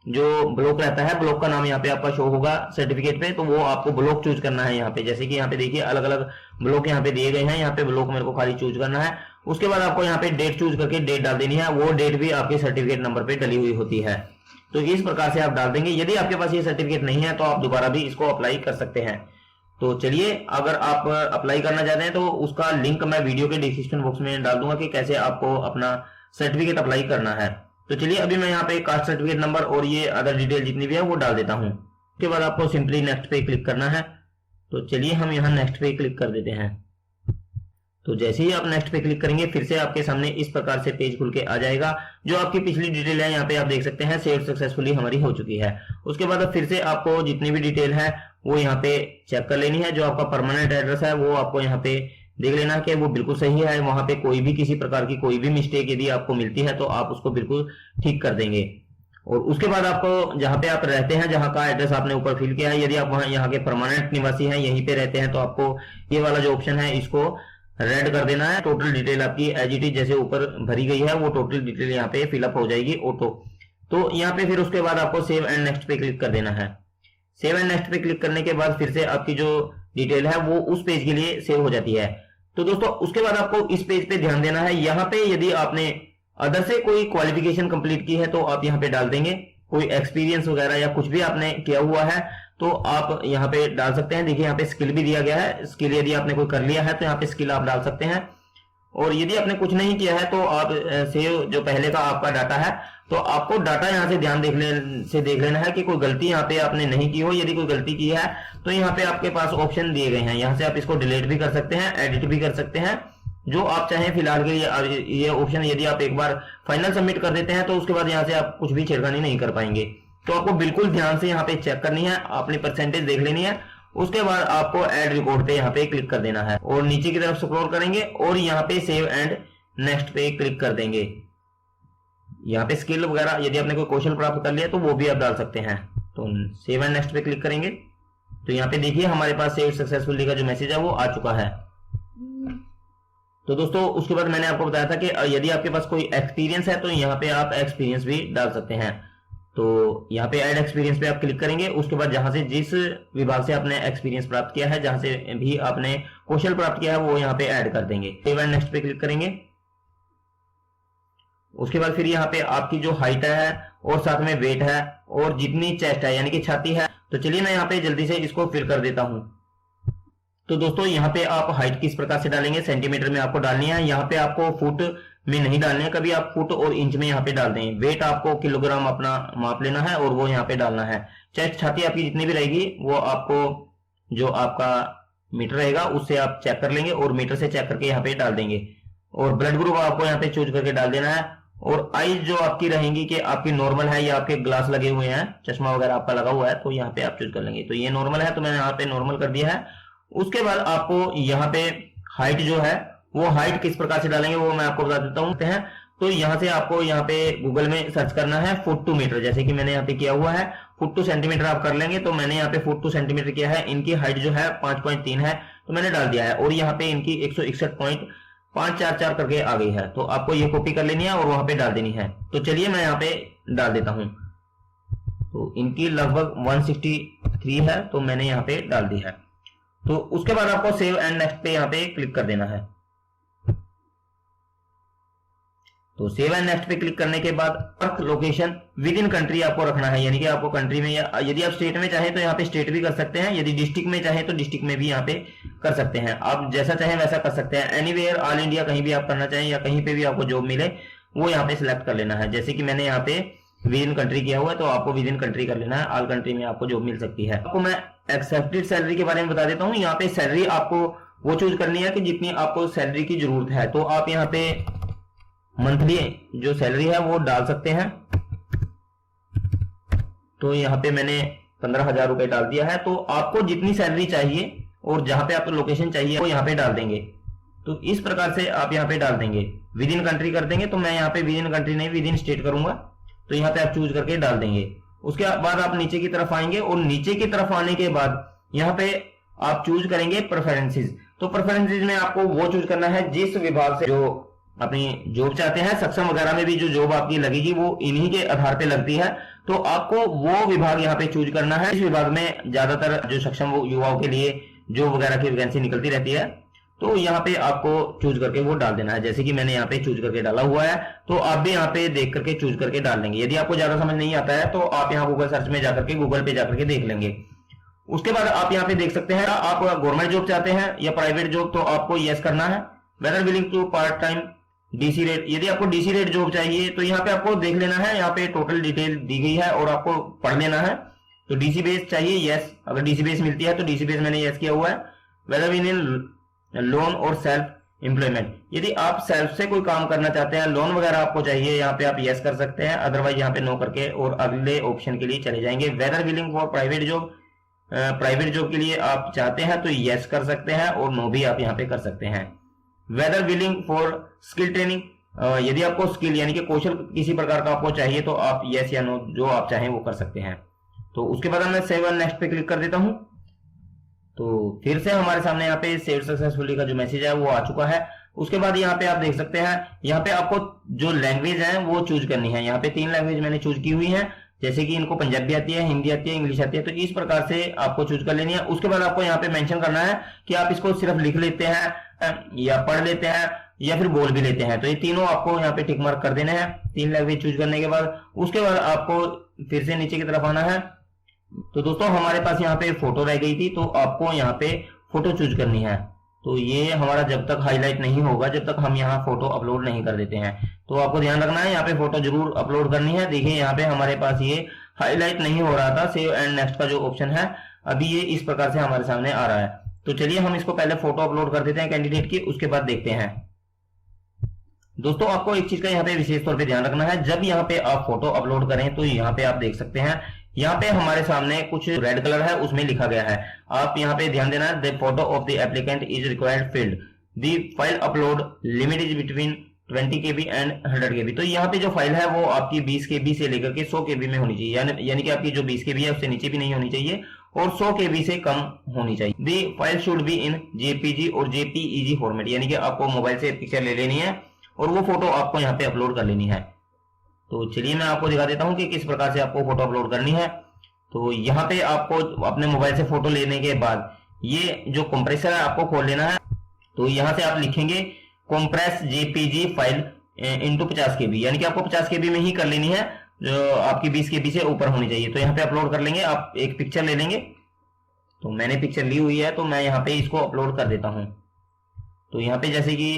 जो ब्लॉक रहता है, ब्लॉक का नाम यहाँ पे आपका शो होगा सर्टिफिकेट पे, तो वो आपको ब्लॉक चूज करना है यहाँ पे। जैसे कि यहाँ पे देखिए अलग अलग ब्लॉक यहाँ पे दिए गए हैं, यहाँ पे ब्लॉक मेरे को खाली चूज करना है। उसके बाद आपको यहाँ पे डेट चूज करके डेट डाल देनी है, वो डेट भी आपके सर्टिफिकेट नंबर पे डली हुई होती है। तो इस प्रकार से आप डाल देंगे। यदि आपके पास ये सर्टिफिकेट नहीं है तो आप दोबारा भी इसको अप्लाई कर सकते हैं। तो चलिए, अगर आप अप्लाई करना चाहते हैं तो उसका लिंक मैं वीडियो के डिस्क्रिप्शन बॉक्स में डाल दूंगा कि कैसे आपको अपना सर्टिफिकेट अप्लाई करना है। तो चलिए, अभी मैं यहाँ पे कास्ट सर्टिफिकेट नंबर और ये अदर डिटेल जितनी भी है वो डाल देता हूँ। उसके बाद आपको सिंपली नेक्स्ट पे क्लिक करना है। तो चलिए हम यहाँ नेक्स्ट पे क्लिक कर देते हैं। तो जैसे ही आप नेक्स्ट पे क्लिक करेंगे फिर से आपके सामने इस प्रकार से पेज खुल के आ जाएगा। जो आपकी पिछली डिटेल है यहाँ पे आप देख सकते हैं सेव सक्सेसफुली हमारी हो चुकी है। उसके बाद फिर से आपको जितनी भी डिटेल है वो यहाँ पे चेक कर लेनी है। जो आपका परमानेंट एड्रेस है वो आपको यहाँ पे देख लेना कि वो बिल्कुल सही है, वहां पे कोई भी किसी प्रकार की कोई भी मिस्टेक यदि आपको मिलती है तो आप उसको बिल्कुल ठीक कर देंगे। और उसके बाद आपको जहां पे आप रहते हैं, जहां का एड्रेस आपने ऊपर फिल किया है, यदि आप वहां यहाँ के परमानेंट निवासी हैं, यहीं पे रहते हैं, तो आपको ये वाला जो ऑप्शन है इसको रेड कर देना है। टोटल डिटेल आपकी एज इट इज जैसे ऊपर भरी गई है वो टोटल डिटेल यहाँ पे फिलअप हो जाएगी ऑटो। तो यहाँ पे फिर उसके बाद आपको सेव एंड नेक्स्ट पे क्लिक कर देना है। सेव एंड नेक्स्ट पे क्लिक करने के बाद फिर से आपकी जो डिटेल है वो उस पेज के लिए सेव हो जाती है। तो दोस्तों उसके बाद आपको इस पेज पे ध्यान देना है। यहाँ पे यदि आपने अदर से कोई क्वालिफिकेशन कंप्लीट की है तो आप यहाँ पे डाल देंगे। कोई एक्सपीरियंस वगैरह या कुछ भी आपने किया हुआ है तो आप यहाँ पे डाल सकते हैं। देखिए यहाँ पे स्किल भी दिया गया है, स्किल यदि आपने कोई कर लिया है तो यहाँ पे स्किल आप डाल सकते हैं। और यदि आपने कुछ नहीं किया है तो आप सेव जो पहले का आपका डाटा है तो आपको डाटा यहाँ से ध्यान देख लेना है कि कोई गलती यहाँ पे आपने नहीं की हो। यदि कोई गलती की है तो यहाँ पे आपके पास ऑप्शन दिए गए हैं, यहाँ से आप इसको डिलीट भी कर सकते हैं, एडिट भी कर सकते हैं, जो आप चाहें। फिलहाल के लिए ये ऑप्शन यदि आप एक बार फाइनल सबमिट कर देते हैं तो उसके बाद यहाँ से आप कुछ भी छेड़खानी नहीं कर पाएंगे। तो आपको बिल्कुल ध्यान से यहाँ पे चेक करनी है, अपनी परसेंटेज देख लेनी है। उसके बाद आपको ऐड रिकॉर्ड पे यहाँ पे क्लिक कर देना है और नीचे की तरफ स्क्रॉल करेंगे और यहाँ पे सेव एंड नेक्स्ट पे क्लिक कर देंगे। यहाँ पे स्किल वगैरह यदि आपने कोई कौशल प्राप्त कर लिया तो वो भी आप डाल सकते हैं। तो सेव एंड नेक्स्ट पे क्लिक करेंगे तो यहाँ पे देखिए हमारे पास सेव सक्सेसफुली का जो मैसेज है वो आ चुका है। तो दोस्तों उसके बाद मैंने आपको बताया था कि यदि आपके पास कोई एक्सपीरियंस है तो यहाँ पे आप एक्सपीरियंस भी डाल सकते हैं। तो यहाँ पे ऐड एक्सपीरियंस पे आप क्लिक करेंगे। उसके बाद जहां से जिस विभाग से आपने एक्सपीरियंस प्राप्त किया है, जहां से भी आपने कौशल प्राप्त किया है वो यहाँ पे ऐड कर देंगे। सेव एंड नेक्स्ट पे क्लिक करेंगे। उसके बाद फिर यहाँ पे आपकी जो हाइट है और साथ में वेट है और जितनी चेस्ट है यानी कि छाती है, तो चलिए मैं यहाँ पे जल्दी से इसको फिल कर देता हूँ। तो दोस्तों यहाँ पे आप हाइट किस प्रकार से डालेंगे, सेंटीमीटर में आपको डालनी है। यहाँ पे आपको फुट में नहीं डालनी है, कभी आप फुट और इंच में यहाँ पे डाल दें। वेट आपको किलोग्राम अपना माप लेना है और वो यहाँ पे डालना है। चेस्ट छाती आपकी जितनी भी रहेगी वो आपको जो आपका मीटर रहेगा उससे आप चेक कर लेंगे और मीटर से चेक करके यहाँ पे डाल देंगे। और ब्लड ग्रुप आपको यहाँ पे चूज करके डाल देना है। और आईज जो आपकी रहेंगी कि आपकी नॉर्मल है या आपके ग्लास लगे हुए हैं, चश्मा वगैरह आपका लगा हुआ है, तो यहाँ पे आप चूज कर लेंगे। तो ये नॉर्मल है तो मैंने यहाँ पे नॉर्मल कर दिया है। उसके बाद आपको यहाँ पे हाइट जो है वो हाइट किस प्रकार से डालेंगे वो मैं आपको बता देता हूँ। तो यहाँ से आपको यहाँ पे गूगल में सर्च करना है फुट टू मीटर, जैसे कि मैंने यहाँ पे किया हुआ है। फुट टू सेंटीमीटर आप कर लेंगे तो मैंने यहाँ पे फुट टू सेंटीमीटर किया है। इनकी हाइट जो है 5.3 है तो मैंने डाल दिया है और यहाँ पे इनकी 161.544 करके आ गई है। तो आपको ये कॉपी कर लेनी है और वहां पे डाल देनी है। तो चलिए मैं यहाँ पे डाल देता हूँ। तो इनकी लगभग 163 है तो मैंने यहाँ पे डाल दी है। तो उसके बाद आपको सेव एंड नेक्स्ट पे यहाँ पे क्लिक कर देना है। तो सेव एंड नेक्स्ट पे क्लिक करने के बाद work location with in country आपको रखना है, यानी कि आपको कंट्री में या यदि आप स्टेट में चाहे तो यहाँ पे स्टेट भी कर सकते हैं, यदि डिस्ट्रिक्ट में चाहे तो डिस्ट्रिक्ट में भी यहाँ पे कर सकते हैं। आप जैसा चाहें वैसा कर सकते हैं। एनीवेयर ऑल इंडिया कहीं भी आप करना चाहें या कहीं पे भी आपको जॉब मिले वो यहाँ पे सिलेक्ट कर लेना है। जैसे कि मैंने यहाँ पे विद इन कंट्री किया हुआ है तो आपको विद इन कंट्री कर लेना है। ऑल कंट्री में आपको जॉब मिल सकती है। आपको मैं एक्सेप्टेड सैलरी के बारे में बता देता हूँ। यहाँ पे सैलरी आपको वो चूज करनी है कि जितनी आपको सैलरी की जरूरत है। तो आप यहाँ पे मंथली जो सैलरी है वो डाल सकते हैं। तो यहाँ पे मैंने 15,000 रुपए डाल दिया है। तो आपको जितनी सैलरी चाहिए और जहां पे आपको लोकेशन चाहिए वो यहाँ पे डाल देंगे। तो इस प्रकार से आप यहाँ पे डाल देंगे। विद इन कंट्री कर देंगे, तो मैं यहाँ पे विद इन कंट्री नहीं विद इन स्टेट करूंगा, तो यहाँ पे आप चूज करके डाल देंगे। उसके बाद आप नीचे की तरफ आएंगे और नीचे की तरफ आने के बाद यहाँ पे आप चूज करेंगे प्रेफरेंसेस। तो प्रेफरेंसेस में आपको वो चूज करना है जिस विभाग से जो अपनी जॉब चाहते हैं। सक्षम वगैरह में भी जो जॉब आपकी लगेगी वो इन्हीं के आधार पे लगती है, तो आपको वो विभाग यहाँ पे चूज करना है। इस विभाग में ज्यादातर जो सक्षम युवाओं के लिए जॉब वगैरह की वैकेंसी निकलती रहती है, तो यहाँ पे आपको चूज करके वो डाल देना है। जैसे कि मैंने यहाँ पे चूज करके डाला हुआ है, तो आप भी यहाँ पे देख करके चूज करके डाल लेंगे। यदि आपको ज्यादा समझ नहीं आता है तो आप यहाँ गूगल सर्च में जाकर के गूगल पे जाकर के देख लेंगे। उसके बाद आप यहाँ पे देख सकते हैं, आप गवर्नमेंट जॉब चाहते हैं या प्राइवेट जॉब, तो आपको यस करना है। Whether willing to part time DC rate, यदि आपको डीसी रेट जॉब चाहिए तो यहाँ पे आपको देख लेना है, यहाँ पे टोटल डिटेल दी गई है और आपको पढ़ लेना है। तो डीसी बेस चाहिए, यस, अगर डीसी बेस मिलती है तो डीसी बेस मैंने यस किया हुआ है। वेदर विल लोन और सेल्फ एम्प्लॉयमेंट, यदि आप सेल्फ से कोई काम करना चाहते हैं, लोन वगैरह आपको चाहिए, यहाँ पे आप यस कर सकते हैं, अदरवाइज यहाँ पे नो करके और अगले ऑप्शन के लिए चले जाएंगे। Whether willing for private job, private job के लिए आप चाहते हैं तो यस कर सकते हैं और नो भी आप यहाँ पे कर सकते हैं। Whether willing for skill training, यदि आपको स्किल यानी कि कौशल किसी प्रकार का आपको चाहिए तो आप यस या नो जो आप चाहें वो कर सकते हैं। तो उसके बाद मैं सेव एंड नेक्स्ट पे क्लिक कर देता हूं। तो फिर से हमारे सामने यहाँ पे सेव सक्सेसफुली का जो मैसेज है वो आ चुका है। उसके बाद यहाँ पे आप देख सकते हैं, यहाँ पे आपको जो लैंग्वेज है वो चूज करनी है। यहाँ पे 3 लैंग्वेज मैंने चूज की हुई है, जैसे कि इनको पंजाबी आती है, हिंदी आती है, इंग्लिश आती है, तो इस प्रकार से आपको चूज कर लेनी है। उसके बाद आपको यहाँ पे मेंशन करना है कि आप इसको सिर्फ लिख लेते हैं या पढ़ लेते हैं या फिर बोल भी लेते हैं। तो ये तीनों आपको यहाँ पे टिक मार्क कर देने हैं 3 लैंग्वेज चूज करने के बाद। उसके बाद आपको फिर से नीचे की तरफ आना है। तो दोस्तों हमारे पास यहाँ पे फोटो रह गई थी, तो आपको यहाँ पे फोटो चूज करनी है। तो ये हमारा जब तक हाईलाइट नहीं होगा, जब तक हम यहाँ फोटो अपलोड नहीं कर देते हैं, तो आपको ध्यान रखना है यहाँ पे फोटो जरूर अपलोड करनी है। देखिए यहाँ पे हमारे पास ये हाईलाइट नहीं हो रहा था, सेव एंड नेक्स्ट का जो ऑप्शन है अभी ये इस प्रकार से हमारे सामने आ रहा है। तो चलिए हम इसको पहले फोटो अपलोड कर देते हैं कैंडिडेट की, उसके बाद देखते हैं। दोस्तों आपको एक चीज का यहाँ पे विशेष तौर पे ध्यान रखना है, जब यहाँ पे आप फोटो अपलोड करें तो यहाँ पे आप देख सकते हैं, यहाँ पे हमारे सामने कुछ रेड कलर है उसमें लिखा गया है, आप यहाँ पे ध्यान देना, the photo of the applicant is required field, the file upload limit is between 20 KB and 100 KB। तो यहाँ पे जो फाइल है वो आपकी 20 KB से लेकर के 100 KB में होनी चाहिए, यानी कि आपकी जो 20 KB है उससे नीचे भी नहीं होनी चाहिए और 100 KB से कम होनी चाहिए। The file should be in JPG और JPEG फॉर्मेट, यानी कि आपको मोबाइल से पिक्चर ले लेनी है और वो फोटो आपको यहाँ पे अपलोड कर लेनी है। तो चलिए मैं आपको दिखा देता हूँ कि किस प्रकार से आपको फोटो अपलोड करनी है। तो यहाँ पे आपको अपने मोबाइल से फोटो लेने के बाद ये जो कंप्रेसर है आपको खोल लेना है। तो यहाँ से आप लिखेंगे compress JPG file into 50 KB, यानी कि आपको 50 KB में ही कर लेनी है, जो आपकी 20 KB से ऊपर होनी चाहिए। तो यहाँ पे अपलोड कर लेंगे, आप एक पिक्चर ले लेंगे। तो मैंने पिक्चर ली हुई है, तो मैं यहाँ पे इसको अपलोड कर देता हूँ। तो यहाँ पे जैसे कि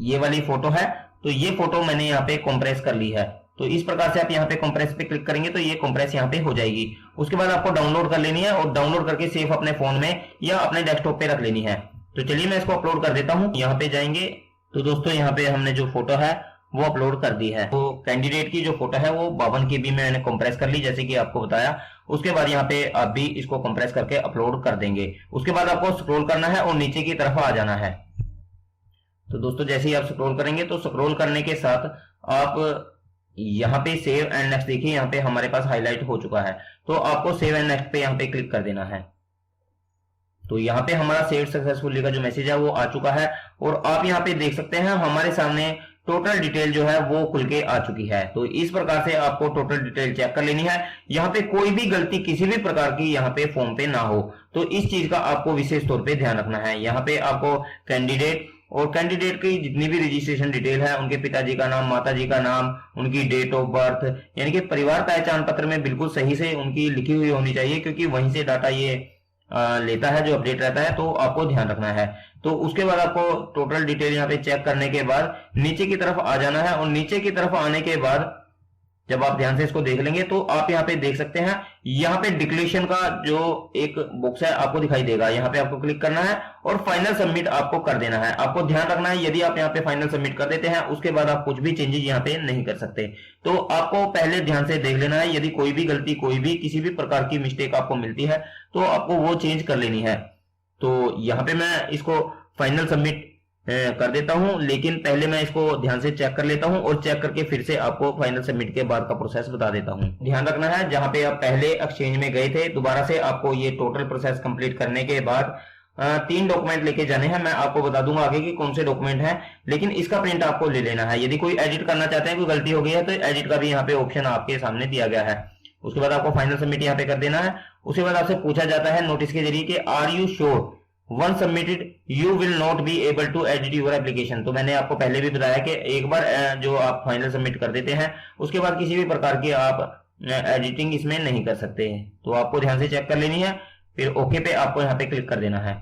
ये वाली फोटो है, तो ये फोटो मैंने यहाँ पे कंप्रेस कर ली है। तो इस प्रकार से आप यहाँ पे कंप्रेस पे क्लिक करेंगे तो ये कंप्रेस यहाँ पे हो जाएगी। उसके बाद आपको डाउनलोड कर लेनी है और डाउनलोड करके सेव अपने फोन में या अपने डेस्कटॉप पे रख लेनी है। तो चलिए मैं इसको अपलोड कर देता हूँ। यहाँ पे जाएंगे तो दोस्तों यहाँ पे हमने जो फोटो है वो अपलोड कर दी है। तो कैंडिडेट की जो फोटो है वो 52 KB में मैंने कंप्रेस कर ली, जैसे कि आपको बताया। उसके बाद यहाँ पे आप भी इसको कंप्रेस करके अपलोड कर देंगे। उसके बाद आपको स्क्रॉल करना है और नीचे की तरफ आ जाना है। तो दोस्तों जैसे ही आप स्क्रॉल करेंगे तो स्क्रॉल करने के साथ आप यहाँ पे सेव एंड नेक्स्ट देखिए, यहाँ पे हमारे पास हाईलाइट हो चुका है। तो आपको सेव एंड नेक्स्ट पे यहाँ पे क्लिक कर देना है। तो यहाँ पे हमारा सेव सक्सेसफुली का जो मैसेज है वो आ चुका है और आप यहाँ पे देख सकते हैं हमारे सामने टोटल डिटेल जो है वो खुल के आ चुकी है। तो इस प्रकार से आपको टोटल डिटेल चेक कर लेनी है, यहाँ पे कोई भी गलती किसी भी प्रकार की यहाँ पे फॉर्म पे ना हो। तो इस चीज का आपको विशेष तौर पे ध्यान रखना है। यहाँ पे आपको कैंडिडेट और कैंडिडेट की जितनी भी रजिस्ट्रेशन डिटेल है, उनके पिताजी का नाम, माताजी का नाम, उनकी डेट ऑफ बर्थ, यानी कि परिवार पहचान पत्र में बिल्कुल सही से उनकी लिखी हुई होनी चाहिए, क्योंकि वहीं से डाटा ये लेता है, जो अपडेट रहता है। तो आपको ध्यान रखना है। तो उसके बाद आपको टोटल डिटेल यहाँ पे चेक करने के बाद नीचे की तरफ आ जाना है और नीचे की तरफ आने के बाद जब आप ध्यान से इसको देख लेंगे तो आप यहाँ पे देख सकते हैं, यहाँ पे डिक्लेरेशन का जो एक बॉक्स है आपको दिखाई देगा। यहाँ पे आपको क्लिक करना है और फाइनल सबमिट आपको कर देना है। आपको ध्यान रखना है, यदि आप यहाँ पे फाइनल सबमिट कर देते हैं उसके बाद आप कुछ भी चेंजेस यहाँ पे नहीं कर सकते। तो आपको पहले ध्यान से देख लेना है, यदि कोई भी गलती, कोई भी किसी भी प्रकार की मिस्टेक आपको मिलती है तो आपको वो चेंज कर लेनी है। तो यहाँ पे मैं इसको फाइनल सबमिट कर देता हूं, लेकिन पहले मैं इसको ध्यान से चेक कर लेता हूं और चेक करके फिर से आपको फाइनल सबमिट के बाद का प्रोसेस बता देता हूं। ध्यान रखना है, जहां पे आप पहले एक्सचेंज में गए थे, दोबारा से आपको ये टोटल प्रोसेस कंप्लीट करने के बाद 3 डॉक्यूमेंट लेके जाने हैं। मैं आपको बता दूंगा आगे कि कौन से डॉक्यूमेंट हैं, लेकिन इसका प्रिंट आपको ले लेना है। यदि कोई एडिट करना चाहते हैं, कोई गलती हो गई है, तो एडिट का भी यहाँ पे ऑप्शन आपके सामने दिया गया है। उसके बाद आपको फाइनल सबमिट यहाँ पे कर देना है। उसके बाद आपसे पूछा जाता है नोटिस के जरिए कि are you sure once submitted you will not be able to edit your application. तो मैंने आपको पहले भी बताया कि एक बार जो आप फाइनल सबमिट कर देते हैं, उसके बाद किसी भी प्रकार की आप एडिटिंग इसमें नहीं कर सकते हैं। तो आपको ध्यान से चेक कर लेनी है, फिर ओके पे आपको यहाँ पे क्लिक कर देना है।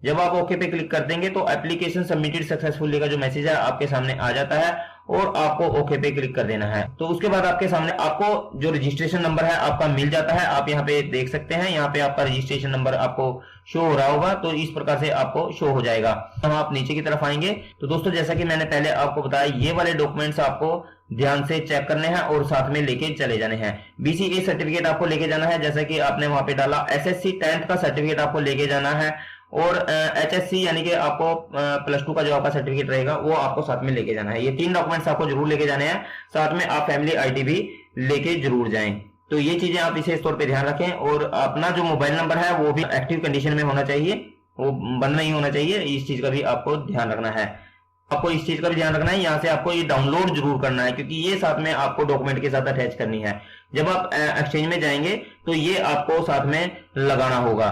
जब आप ओके पे क्लिक कर देंगे तो एप्लीकेशन सबमिटेड सक्सेसफुली का जो मैसेज है आपके सामने आ जाता है और आपको ओके पे क्लिक कर देना है। तो उसके बाद आपके सामने आपको जो रजिस्ट्रेशन नंबर है आपका मिल जाता है। आप यहाँ पे देख सकते हैं, यहाँ पे आपका रजिस्ट्रेशन नंबर आपको शो हो रहा होगा। तो इस प्रकार से आपको शो हो जाएगा। हम आप नीचे की तरफ आएंगे तो दोस्तों, जैसा कि मैंने पहले आपको बताया, ये वाले डॉक्यूमेंट्स आपको ध्यान से चेक करने हैं और साथ में लेके चले जाने हैं। बीसीए सर्टिफिकेट आपको लेके जाना है, जैसा कि आपने वहां पे डाला। एसएससी 10th का सर्टिफिकेट आपको लेके जाना है और एचएससी यानी कि आपको +2 का जो आपका सर्टिफिकेट रहेगा वो आपको साथ में लेके जाना है। ये 3 डॉक्यूमेंट्स आपको जरूर लेके जाने हैं। साथ में आप फैमिली आईडी भी लेके जरूर जाएं। तो ये चीजें आप विशेष तौर पे ध्यान रखें और अपना जो मोबाइल नंबर है वो भी एक्टिव कंडीशन में होना चाहिए, वो बंद नहीं होना चाहिए। इस चीज का भी आपको ध्यान रखना है। आपको इस चीज का भी ध्यान रखना है, यहाँ से आपको ये डाउनलोड जरूर करना है, क्योंकि ये साथ में आपको डॉक्यूमेंट के साथ अटैच करनी है। जब आप एक्सचेंज में जाएंगे तो ये आपको साथ में लगाना होगा।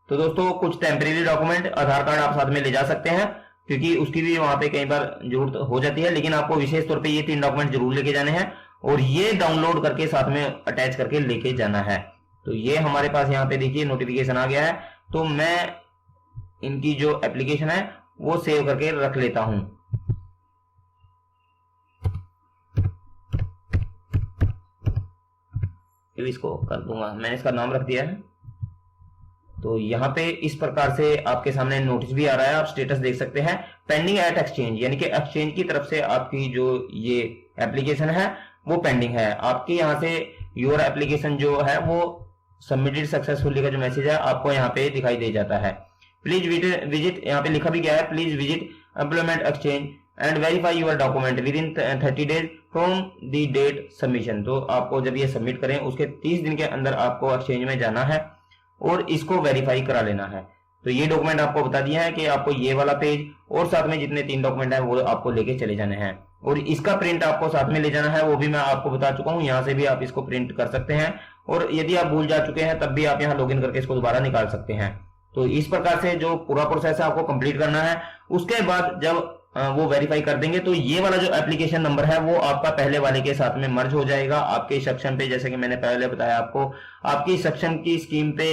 तो दोस्तों, कुछ टेम्परेरी डॉक्यूमेंट, आधार कार्ड आप साथ में ले जा सकते हैं, क्योंकि उसकी भी वहां पे कई बार जरूरत हो जाती है। लेकिन आपको विशेष तौर पे ये 3 डॉक्यूमेंट जरूर लेके जाने हैं और ये डाउनलोड करके साथ में अटैच करके लेके जाना है। तो ये हमारे पास यहाँ पे देखिए नोटिफिकेशन आ गया है। तो मैं इनकी जो एप्लीकेशन है वो सेव करके रख लेता हूं। फिर इसको कर दूंगा, मैंने इसका नाम रख दिया है। तो यहाँ पे इस प्रकार से आपके सामने नोटिस भी आ रहा है, आप स्टेटस देख सकते हैं, पेंडिंग एट एक्सचेंज, यानी कि एक्सचेंज की तरफ से आपकी जो ये एप्लीकेशन है वो पेंडिंग है। आपके यहाँ से योर एप्लीकेशन जो है वो सबमिटेड सक्सेसफुली का जो मैसेज है आपको यहाँ पे दिखाई दे जाता है। प्लीज विजिट, यहाँ पे लिखा भी गया है, please visit employment exchange and verify your document within 30 days from the date submission. तो आपको जब ये सबमिट करें उसके 30 दिन के अंदर आपको एक्सचेंज में जाना है और इसको वेरीफाई करा लेना है। तो ये डॉक्यूमेंट आपको बता दिया है कि आपको ये वाला पेज और साथ में जितने 3 डॉक्यूमेंट है वो आपको लेके चले जाने हैं और इसका प्रिंट आपको साथ में ले जाना है, वो भी मैं आपको बता चुका हूं। यहाँ से भी आप इसको प्रिंट कर सकते हैं और यदि आप भूल जा चुके हैं तब भी आप यहाँ लॉगिन करके इसको दोबारा निकाल सकते हैं। तो इस प्रकार से जो पूरा प्रोसेस है आपको कंप्लीट करना है। उसके बाद जब वो वेरीफाई कर देंगे तो ये वाला जो एप्लीकेशन नंबर है वो आपका पहले वाले के साथ में मर्ज हो जाएगा। आपके सक्षम पे, जैसे कि मैंने पहले बताया आपको, आपकी सक्षम की स्कीम पे,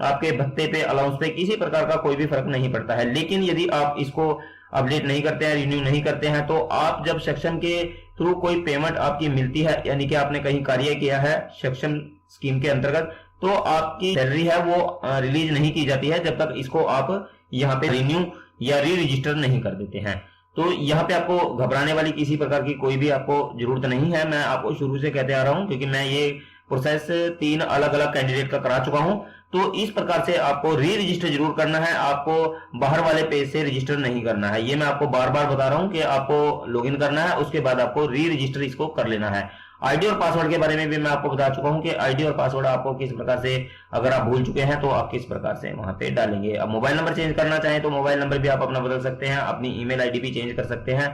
आपके भत्ते पे, अलाउंस पे किसी प्रकार का कोई भी फर्क नहीं पड़ता है। लेकिन यदि आप इसको अपडेट नहीं करते हैं, रिन्यू नहीं करते हैं, तो आप जब सक्षम के थ्रू कोई पेमेंट आपकी मिलती है, यानी कि आपने कहीं कार्य किया है सक्षम स्कीम के अंतर्गत, तो आपकी सैलरी है वो रिलीज नहीं की जाती है जब तक इसको आप यहाँ पे रिन्यू या री रजिस्टर नहीं कर देते हैं। तो यहाँ पे आपको घबराने वाली किसी प्रकार की कोई भी आपको जरूरत नहीं है। मैं आपको शुरू से कहते आ रहा हूँ, क्योंकि मैं ये प्रोसेस 3 अलग अलग कैंडिडेट का करा चुका हूँ। तो इस प्रकार से आपको री रजिस्टर जरूर करना है, आपको बाहर वाले पेज से रजिस्टर नहीं करना है। ये मैं आपको बार बार बता रहा हूँ कि आपको लॉगिन करना है, उसके बाद आपको री रजिस्टर इसको कर लेना है। आईडी और पासवर्ड के बारे में भी मैं आपको बता चुका हूं कि आईडी और पासवर्ड आपको किस प्रकार से, अगर आप भूल चुके हैं तो आप किस प्रकार से वहां पे डालेंगे। अब मोबाइल नंबर चेंज करना चाहें तो मोबाइल नंबर भी आप अपना बदल सकते हैं, अपनी ईमेल आईडी भी चेंज कर सकते हैं।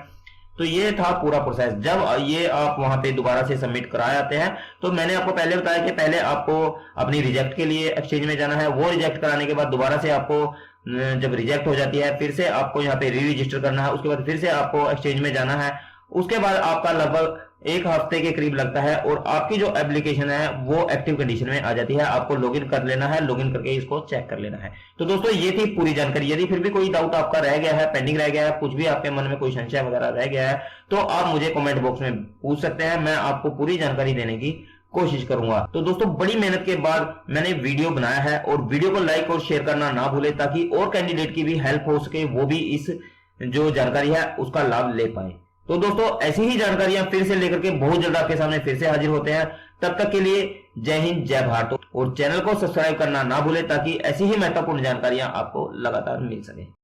तो ये था पूरा प्रोसेस। जब ये आप वहां पे दोबारा से सबमिट कराए आते हैं तो मैंने आपको पहले बताया कि पहले आपको अपनी रिजेक्ट के लिए एक्सचेंज में जाना है। वो रिजेक्ट कराने के बाद दोबारा से आपको जब रिजेक्ट हो जाती है फिर से आपको यहाँ पे री रजिस्टर करना है, उसके बाद फिर से आपको एक्सचेंज में जाना है। उसके बाद आपका लगभग 1 हफ्ते के करीब लगता है और आपकी जो एप्लीकेशन है वो एक्टिव कंडीशन में आ जाती है। आपको लॉगिन कर लेना है, लॉगिन करके इसको चेक कर लेना है। तो दोस्तों, ये थी पूरी जानकारी। यदि फिर भी कोई डाउट आपका रह गया है, पेंडिंग रह गया है, कुछ भी आपके मन में कोई संशय वगैरह रह गया है, तो आप मुझे कमेंट बॉक्स में पूछ सकते हैं। मैं आपको पूरी जानकारी देने की कोशिश करूंगा। तो दोस्तों, बड़ी मेहनत के बाद मैंने वीडियो बनाया है और वीडियो को लाइक और शेयर करना ना भूले, ताकि और कैंडिडेट की भी हेल्प हो सके, वो भी इस जो जानकारी है उसका लाभ ले पाए। तो दोस्तों, ऐसी ही जानकारियां फिर से लेकर के बहुत जल्द आपके सामने फिर से हाजिर होते हैं। तब तक के लिए जय हिंद, जय भारत, और चैनल को सब्सक्राइब करना ना भूलें ताकि ऐसी ही महत्वपूर्ण जानकारियां आपको लगातार मिल सके।